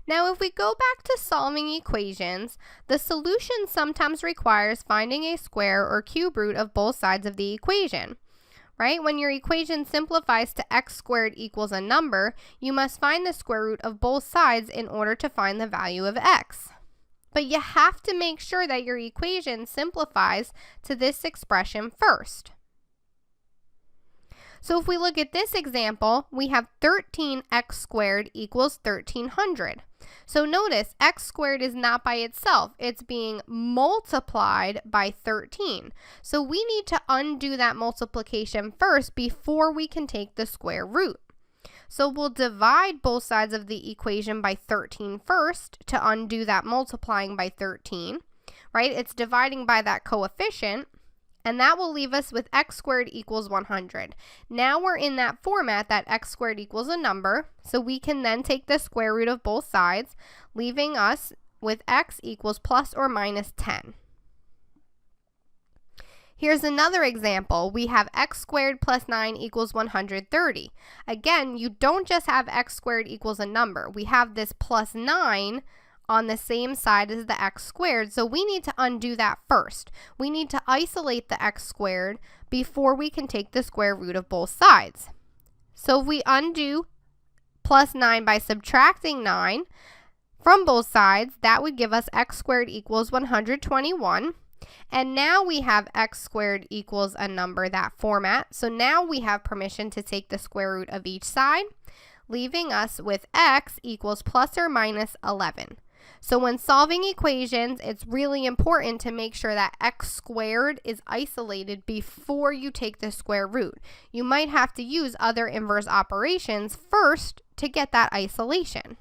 Now, if we go back to solving equations, the solution sometimes requires finding a square or cube root of both sides of the equation, right? When your equation simplifies to x squared equals a number, you must find the square root of both sides in order to find the value of x. But you have to make sure that your equation simplifies to this expression first. So if we look at this example, we have 13x squared equals 1300. So notice x squared is not by itself, it's being multiplied by 13. So we need to undo that multiplication first before we can take the square root. So we'll divide both sides of the equation by 13 first to undo that multiplying by 13, right? It's dividing by that coefficient, and that will leave us with x squared equals 100. Now we're in that format that x squared equals a number, so we can then take the square root of both sides, leaving us with x equals plus or minus 10. Here's another example. We have x squared plus 9 equals 130. Again, you don't just have x squared equals a number. We have this plus 9 on the same side as the x squared, so we need to undo that first. We need to isolate the x squared before we can take the square root of both sides. So if we undo plus 9 by subtracting 9 from both sides, that would give us x squared equals 121. And now we have x squared equals a number, that format. So now we have permission to take the square root of each side, leaving us with x equals plus or minus 11. So when solving equations, it's really important to make sure that x squared is isolated before you take the square root. You might have to use other inverse operations first to get that isolation.